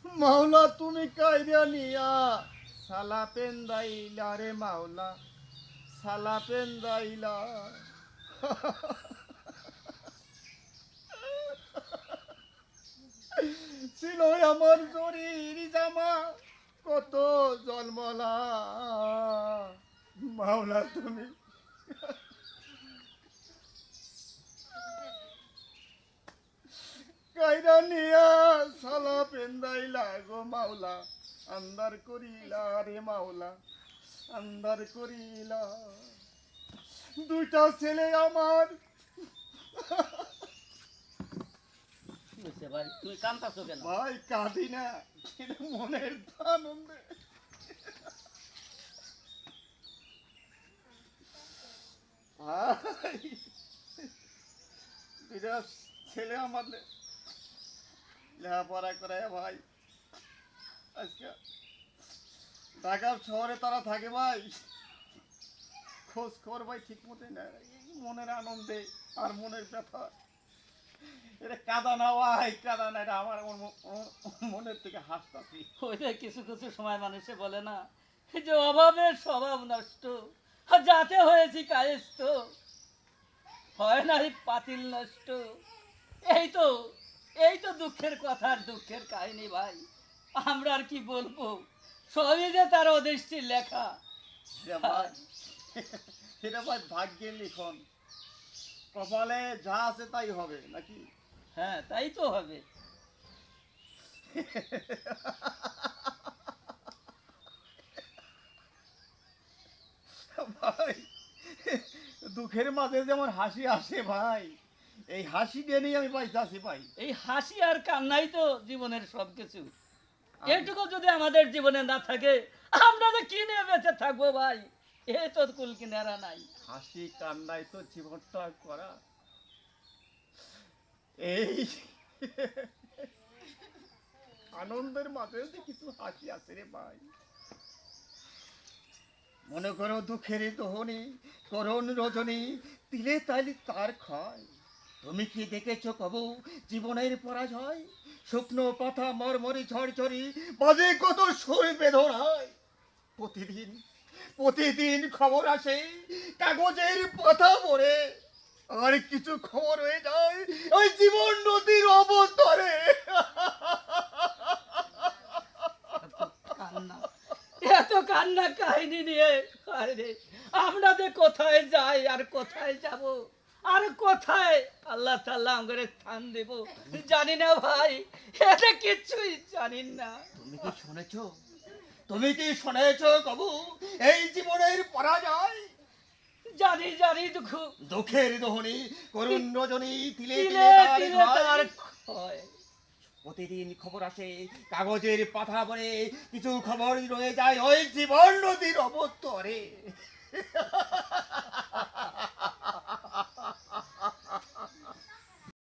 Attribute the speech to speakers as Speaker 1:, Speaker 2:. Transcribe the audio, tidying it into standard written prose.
Speaker 1: মাওলা তুমি কাইরা নিয়া সালা পেন্দাইলা রে মাওলা, সালা পেন্দাইলা। ছিল আমার জরির জামা কত জলমলা, মাওলা তুমি কাইরা নিয়া সালা পেন্দাইলা গো মাওলা, আন্দার করিলা রে মাওলা, আন্দার করিলা। দুইটা ছেলে আমার।
Speaker 2: ভাই তুমি কাঁদতাছো কেন?
Speaker 1: ভাই কাঁদি না, কিন্তু মনের আনন্দে। ভাই দুইটা ছেলে আমার লেখাপড়া করে ভাই, আজকে ঢাকার শহরে তারা থাকে ভাই, খোঁজ খবর ভাই ঠিক মতো নেয়। মনের আনন্দে আর মনের ব্যথা, এটা কাদা না ভাই, কাদা না, এটা আমার মনের থেকে হাসতাছি।
Speaker 2: ওই যে কিছু কিছু সময় মানুষে বলে না যে অভাবের স্বভাব নষ্ট, আর যাতে হয়েছি কায়েস্ত, হয় নাই পাতিল নষ্ট। এই তো এই তো দুঃখের কথা আর দুঃখের কাহিনী ভাই, আমরা আর কি বলবো, সবই যে তার অদৃষ্টির লেখা।
Speaker 1: এটা ভাই, এটা ভাই ভাগ্যের লিখন, কপালে যা আছে তাই হবে নাকি?
Speaker 2: হ্যাঁ তাই তো হবে।
Speaker 1: ভাই দুঃখের মাঝে যেমন হাসি আসে ভাই, এই হাসি দিয়ে নিয়ে আমি পাইতে আছি ভাই।
Speaker 2: এই হাসি আর কান্নাই তো জীবনের সবকিছু। এইটুকু যদি আমাদের জীবনে না থাকে, আমরা যে কি নিয়ে বেঁচে থাকবো ভাই, এ তো কুল কিনারা নাই।
Speaker 1: হাসি কান্নাই তো জীবনটা করা। এই আনন্দের মাঝে যে কিছু হাসি আছে রে ভাই। মনে করো দুঃখেরই দোহনি, করুণ রজনী, তিলে তাইলে তার ক্ষয়। তুমি কি দেখেছো কবু জীবনের পরাজয়? শুকনো পাতা মরমরি ঝরঝরি, বাজে কত সুর বেদনায়। প্রতিদিন প্রতিদিন খবর আসে কাগজের পাতা পড়ে, আর কিছু খবর হয়ে যায় ওই জীবন নদীর অবতরে।
Speaker 2: কান্না, এত কান্না কাহিনী নিয়ে আরে আমরা যে কোথায় যাই আর কোথায় যাব আর কোথায় আল্লাহ তাআলা আমাদের স্থান দেব জানি না ভাই, এটা কিছুই জানি না।
Speaker 1: তুমি কি শুনেছো, তুমি কি শুনেছো কবু এই জীবনের পরাজয়?
Speaker 2: জানি জানি দুঃখ,
Speaker 1: দুঃখের দোহনি, করুণ রজনী, তিলে
Speaker 2: তিলে
Speaker 1: তিলে
Speaker 2: তিলে
Speaker 1: তার
Speaker 2: তার
Speaker 1: ক্ষয়।
Speaker 2: ক্ষয়।
Speaker 1: প্রতিদিন খবর আসে কাগজের পাতা পড়ে, কিছু খবর রয়ে যায় ওই জীবন নদীর অবতরে।